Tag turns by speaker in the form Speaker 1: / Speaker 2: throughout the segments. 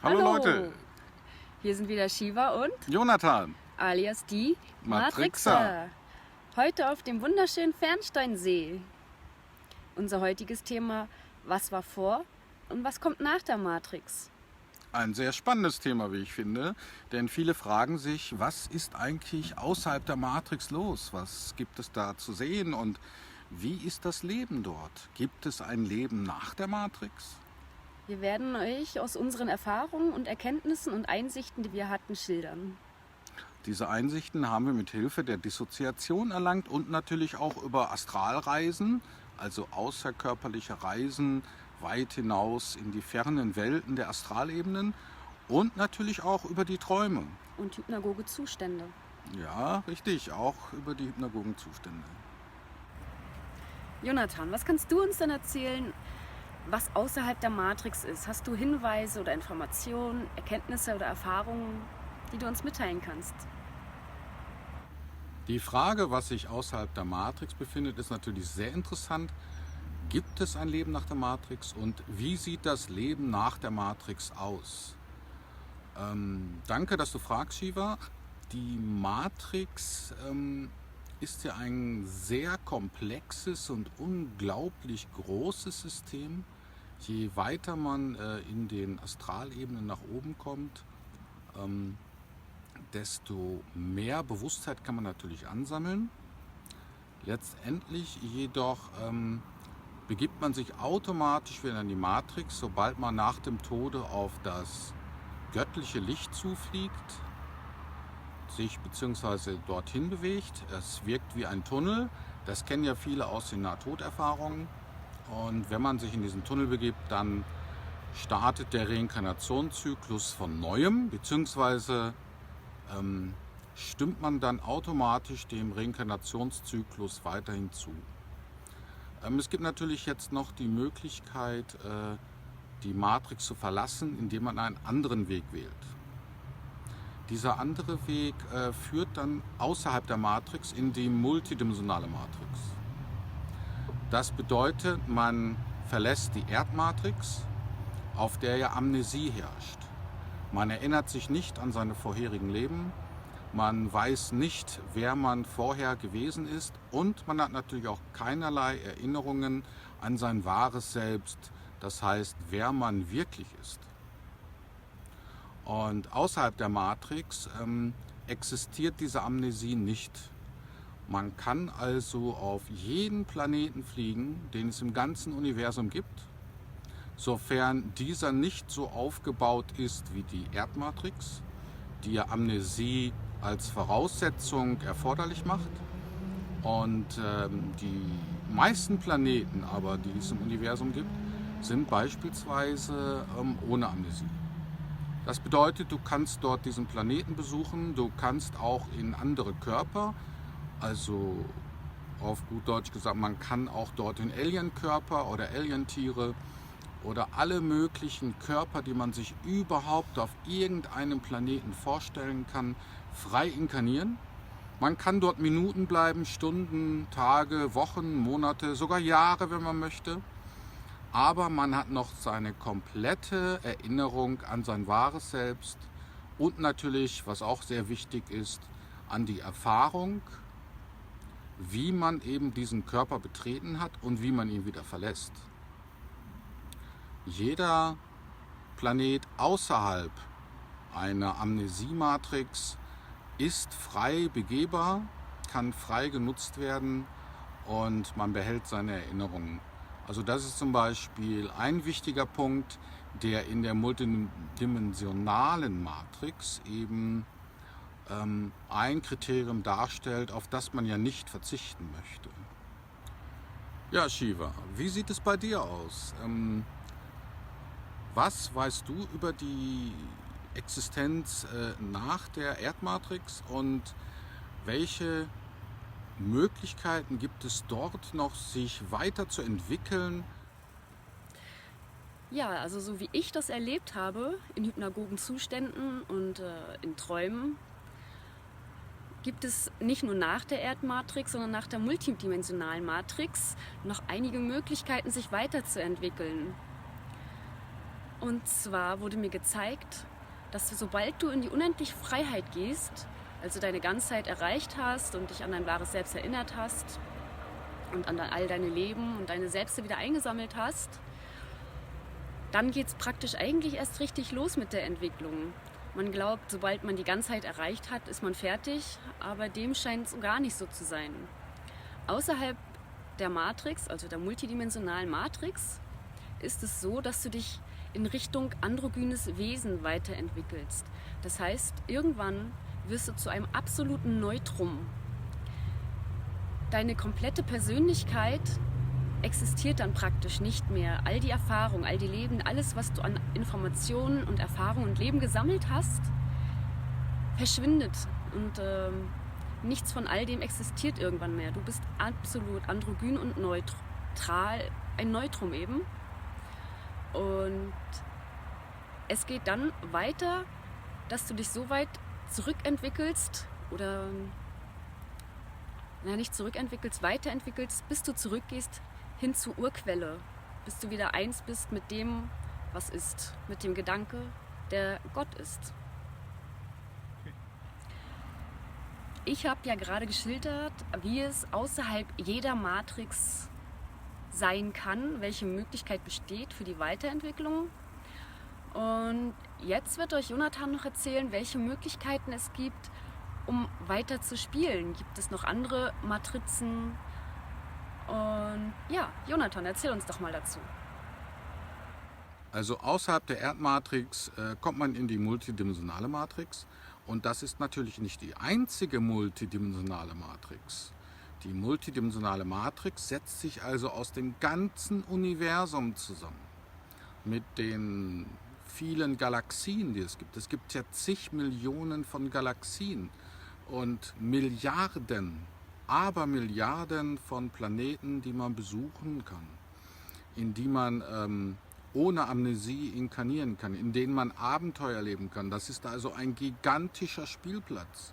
Speaker 1: Hallo Leute,
Speaker 2: hier sind wieder Shiva und
Speaker 1: Jonathan,
Speaker 2: alias die
Speaker 1: Matrixer.
Speaker 2: Matrixer. Heute auf dem wunderschönen Fernsteinsee. Unser heutiges Thema: Was war vor und was kommt nach der Matrix?
Speaker 1: Ein sehr spannendes Thema, wie ich finde, denn viele fragen sich, was ist eigentlich außerhalb der Matrix los? Was gibt es da zu sehen und wie ist das Leben dort? Gibt es ein Leben nach der Matrix?
Speaker 2: Wir werden euch aus unseren Erfahrungen und Erkenntnissen und Einsichten, die wir hatten, schildern.
Speaker 1: Diese Einsichten haben wir mit Hilfe der Dissoziation erlangt und natürlich auch über Astralreisen, also außerkörperliche Reisen weit hinaus in die fernen Welten der Astralebenen und natürlich auch über die Träume.
Speaker 2: Und hypnagoge Zustände.
Speaker 1: Ja, richtig, auch über die hypnagogen Zustände.
Speaker 2: Jonathan, was kannst du uns denn erzählen, was außerhalb der Matrix ist? Hast du Hinweise oder Informationen, Erkenntnisse oder Erfahrungen, die du uns mitteilen kannst?
Speaker 1: Die Frage, was sich außerhalb der Matrix befindet, ist natürlich sehr interessant. Gibt es ein Leben nach der Matrix und wie sieht das Leben nach der Matrix aus? Danke, dass du fragst, Shiva. Die Matrix ist ja ein sehr komplexes und unglaublich großes System. Je weiter man in den Astralebenen nach oben kommt, desto mehr Bewusstheit kann man natürlich ansammeln. Letztendlich jedoch begibt man sich automatisch wieder in die Matrix, sobald man nach dem Tode auf das göttliche Licht zufliegt, sich bzw. dorthin bewegt. Es wirkt wie ein Tunnel. Das kennen ja viele aus den Nahtoderfahrungen. Und wenn man sich in diesen Tunnel begibt, dann startet der Reinkarnationszyklus von neuem, beziehungsweise stimmt man dann automatisch dem Reinkarnationszyklus weiterhin zu. Es gibt natürlich jetzt noch die Möglichkeit, die Matrix zu verlassen, indem man einen anderen Weg wählt. Dieser andere Weg führt dann außerhalb der Matrix in die multidimensionale Matrix. Das bedeutet, man verlässt die Erdmatrix, auf der ja Amnesie herrscht. Man erinnert sich nicht an seine vorherigen Leben, man weiß nicht, wer man vorher gewesen ist und man hat natürlich auch keinerlei Erinnerungen an sein wahres Selbst, das heißt, wer man wirklich ist. Und außerhalb der Matrix existiert diese Amnesie nicht. Man kann also auf jeden Planeten fliegen, den es im ganzen Universum gibt, sofern dieser nicht so aufgebaut ist wie die Erdmatrix, die ja Amnesie als Voraussetzung erforderlich macht. Und die meisten Planeten aber, die es im Universum gibt, sind beispielsweise ohne Amnesie. Das bedeutet, du kannst dort diesen Planeten besuchen, du kannst auch in andere Körper, also auf gut Deutsch gesagt, man kann auch dort in Alienkörper oder Alientiere oder alle möglichen Körper, die man sich überhaupt auf irgendeinem Planeten vorstellen kann, frei inkarnieren. Man kann dort Minuten bleiben, Stunden, Tage, Wochen, Monate, sogar Jahre, wenn man möchte. Aber man hat noch seine komplette Erinnerung an sein wahres Selbst und natürlich, was auch sehr wichtig ist, an die Erfahrung, wie man eben diesen Körper betreten hat und wie man ihn wieder verlässt. Jeder Planet außerhalb einer Amnesiematrix ist frei begehbar, kann frei genutzt werden und man behält seine Erinnerungen. Also das ist zum Beispiel ein wichtiger Punkt, der in der multidimensionalen Matrix eben ein Kriterium darstellt, auf das man ja nicht verzichten möchte. Ja, Shiva, wie sieht es bei dir aus? Was weißt du über die Existenz nach der Erdmatrix und welche Möglichkeiten gibt es dort noch, sich weiterzuentwickeln?
Speaker 2: Ja, also so wie ich das erlebt habe, in hypnagogen Zuständen und in Träumen, gibt es nicht nur nach der Erdmatrix, sondern nach der multidimensionalen Matrix noch einige Möglichkeiten, sich weiterzuentwickeln. Und zwar wurde mir gezeigt, dass sobald du in die unendliche Freiheit gehst, also deine Ganzheit erreicht hast und dich an dein wahres Selbst erinnert hast und an all deine Leben und deine Selbste wieder eingesammelt hast, dann geht es praktisch eigentlich erst richtig los mit der Entwicklung. Man glaubt, sobald man die Ganzheit erreicht hat, ist man fertig, aber dem scheint es gar nicht so zu sein. Außerhalb der Matrix, also der multidimensionalen Matrix, ist es so, dass du dich in Richtung androgynes Wesen weiterentwickelst. Das heißt, irgendwann wirst du zu einem absoluten Neutrum. Deine komplette Persönlichkeit existiert dann praktisch nicht mehr. All die Erfahrungen, all die Leben, alles, was du an Informationen und Erfahrungen und Leben gesammelt hast, verschwindet. Und nichts von all dem existiert irgendwann mehr. Du bist absolut androgyn und neutral, ein Neutrum eben. Und es geht dann weiter, dass du dich so weit zurückentwickelst oder nicht zurückentwickelst, weiterentwickelst, bis du zurückgehst hin zur Urquelle, bis du wieder eins bist mit dem, was ist, mit dem Gedanke, der Gott ist. Ich habe ja gerade geschildert, wie es außerhalb jeder Matrix sein kann, welche Möglichkeit besteht für die Weiterentwicklung. Und jetzt wird euch Jonathan noch erzählen, welche Möglichkeiten es gibt, um weiter zu spielen. Gibt es noch andere Matrizen? Und ja, Jonathan, erzähl uns doch mal dazu.
Speaker 1: Also außerhalb der Erdmatrix kommt man in die multidimensionale Matrix. Und das ist natürlich nicht die einzige multidimensionale Matrix. Die multidimensionale Matrix setzt sich also aus dem ganzen Universum zusammen. Mit den vielen Galaxien, die es gibt. Es gibt ja zig Millionen von Galaxien und Milliarden, Abermilliarden von Planeten, die man besuchen kann, in die man ohne Amnesie inkarnieren kann, in denen man Abenteuer erleben kann. Das ist also ein gigantischer Spielplatz.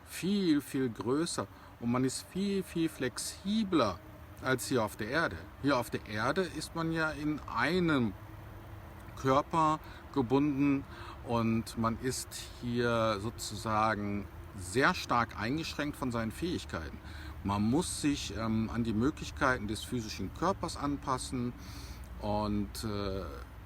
Speaker 1: Viel, viel größer. Und man ist viel, viel flexibler als hier auf der Erde. Hier auf der Erde ist man ja in einem Körper gebunden und man ist hier sozusagen sehr stark eingeschränkt von seinen Fähigkeiten. Man muss sich an die Möglichkeiten des physischen Körpers anpassen und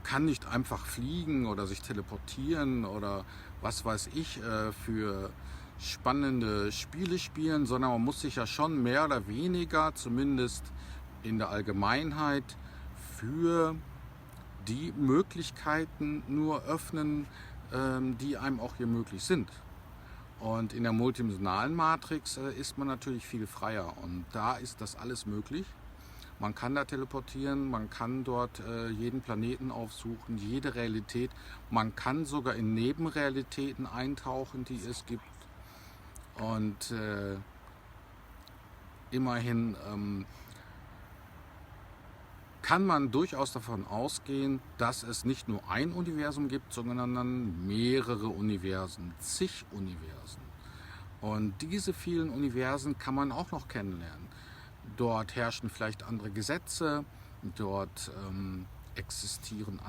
Speaker 1: kann nicht einfach fliegen oder sich teleportieren oder was weiß ich für spannende Spiele spielen, sondern man muss sich ja schon mehr oder weniger, zumindest in der Allgemeinheit, für die Möglichkeiten nur öffnen, die einem auch hier möglich sind. Und in der multidimensionalen Matrix ist man natürlich viel freier und da ist das alles möglich. Man kann da teleportieren, man kann dort jeden Planeten aufsuchen, jede Realität. Man kann sogar in Nebenrealitäten eintauchen, die es gibt. Und immerhin kann man durchaus davon ausgehen, dass es nicht nur ein Universum gibt, sondern mehrere Universen, zig Universen. Und diese vielen Universen kann man auch noch kennenlernen. Dort herrschen vielleicht andere Gesetze, dort existieren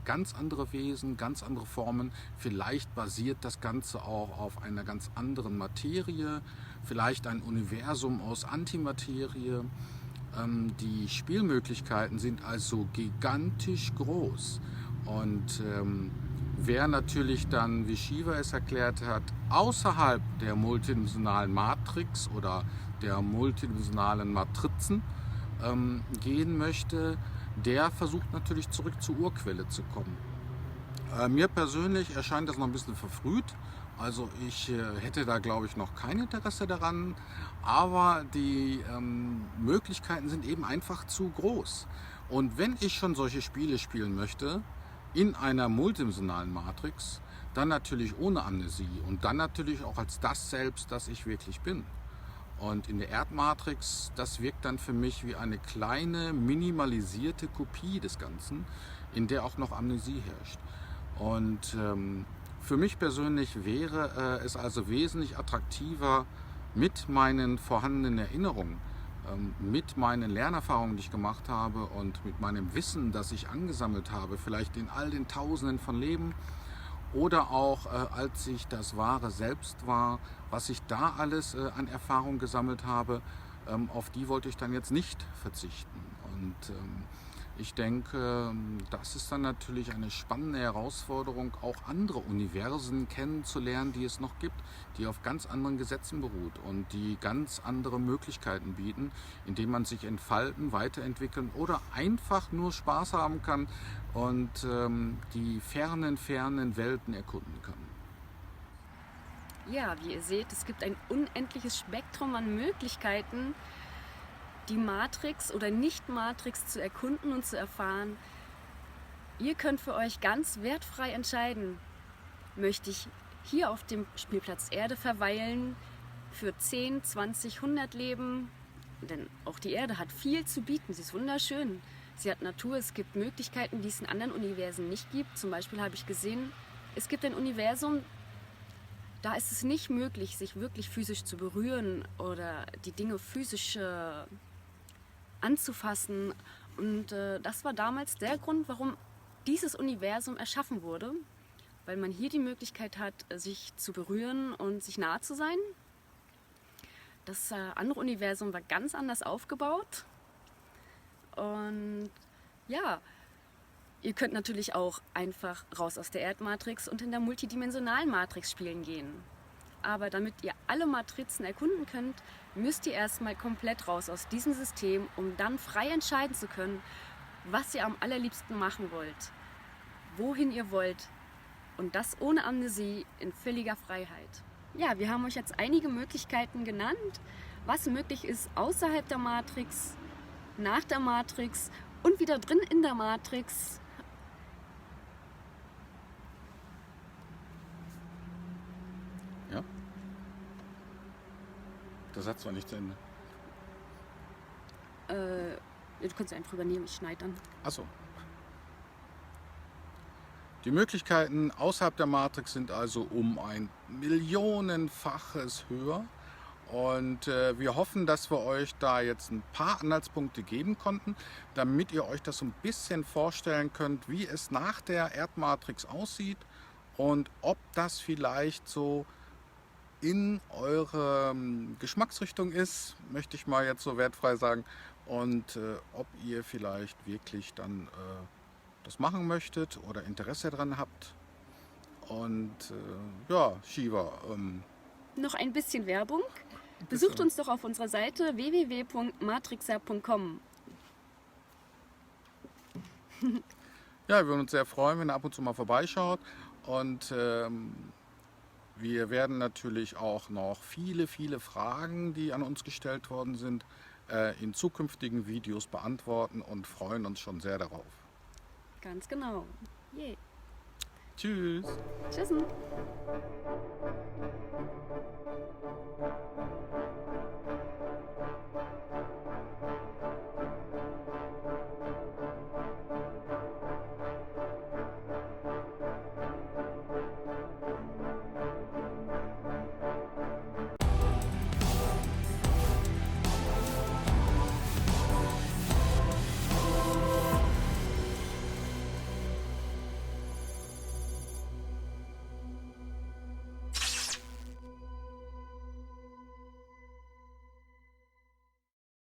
Speaker 1: ganz andere Wesen, ganz andere Formen. Vielleicht basiert das Ganze auch auf einer ganz anderen Materie, vielleicht ein Universum aus Antimaterie. Die Spielmöglichkeiten sind also gigantisch groß. Und wer natürlich dann, wie Shiva es erklärt hat, außerhalb der multidimensionalen Matrix oder der multidimensionalen Matrizen gehen möchte, der versucht natürlich zurück zur Urquelle zu kommen. Mir persönlich erscheint das noch ein bisschen verfrüht. Also ich hätte da, glaube ich, noch kein Interesse daran. Aber die Möglichkeiten sind eben einfach zu groß. Und wenn ich schon solche Spiele spielen möchte, in einer multidimensionalen Matrix, dann natürlich ohne Amnesie und dann natürlich auch als das Selbst, das ich wirklich bin. Und in der Erdmatrix, das wirkt dann für mich wie eine kleine, minimalisierte Kopie des Ganzen, in der auch noch Amnesie herrscht. Und für mich persönlich wäre es also wesentlich attraktiver, mit meinen vorhandenen Erinnerungen mit meinen Lernerfahrungen, die ich gemacht habe und mit meinem Wissen, das ich angesammelt habe, vielleicht in all den Tausenden von Leben oder auch als ich das wahre Selbst war, was ich da alles an Erfahrung gesammelt habe, auf die wollte ich dann jetzt nicht verzichten. Und ich denke, das ist dann natürlich eine spannende Herausforderung, auch andere Universen kennenzulernen, die es noch gibt, die auf ganz anderen Gesetzen beruht und die ganz andere Möglichkeiten bieten, indem man sich entfalten, weiterentwickeln oder einfach nur Spaß haben kann und die fernen Welten erkunden kann.
Speaker 2: Ja, wie ihr seht, es gibt ein unendliches Spektrum an Möglichkeiten, die Matrix oder Nicht-Matrix zu erkunden und zu erfahren. Ihr könnt für euch ganz wertfrei entscheiden, möchte ich hier auf dem Spielplatz Erde verweilen, für 10, 20, 100 Leben, denn auch die Erde hat viel zu bieten, sie ist wunderschön. Sie hat Natur, es gibt Möglichkeiten, die es in anderen Universen nicht gibt. Zum Beispiel habe ich gesehen, es gibt ein Universum, da ist es nicht möglich, sich wirklich physisch zu berühren oder die Dinge physisch anzufassen. Und das war damals der Grund, warum dieses Universum erschaffen wurde, weil man hier die Möglichkeit hat, sich zu berühren und sich nah zu sein. Das andere Universum war ganz anders aufgebaut. Und ja, ihr könnt natürlich auch einfach raus aus der Erdmatrix und in der multidimensionalen Matrix spielen gehen. Aber damit ihr alle Matrizen erkunden könnt, müsst ihr erstmal komplett raus aus diesem System, um dann frei entscheiden zu können, was ihr am allerliebsten machen wollt, wohin ihr wollt und das ohne Amnesie in völliger Freiheit. Ja, wir haben euch jetzt einige Möglichkeiten genannt, was möglich ist außerhalb der Matrix, nach der Matrix und wieder drin in der Matrix.
Speaker 1: Ja? Der Satz war nicht zu Ende.
Speaker 2: Du kannst einfach übernehmen, ich schneide dann.
Speaker 1: Achso. Die Möglichkeiten außerhalb der Matrix sind also um ein Millionenfaches höher. Und wir hoffen, dass wir euch da jetzt ein paar Anhaltspunkte geben konnten, damit ihr euch das so ein bisschen vorstellen könnt, wie es nach der Erdmatrix aussieht und ob das vielleicht so in eure Geschmacksrichtung ist, möchte ich mal jetzt so wertfrei sagen, und ob ihr vielleicht wirklich dann das machen möchtet oder Interesse daran habt. Und ja, Shiva.
Speaker 2: Noch ein bisschen Werbung. Besucht uns doch auf unserer Seite www.matrixer.com.
Speaker 1: Ja, wir würden uns sehr freuen, wenn ihr ab und zu mal vorbeischaut. Und wir werden natürlich auch noch viele Fragen, die an uns gestellt worden sind, in zukünftigen Videos beantworten und freuen uns schon sehr darauf.
Speaker 2: Ganz genau. Yeah.
Speaker 1: Tschüss.
Speaker 2: Tschüss.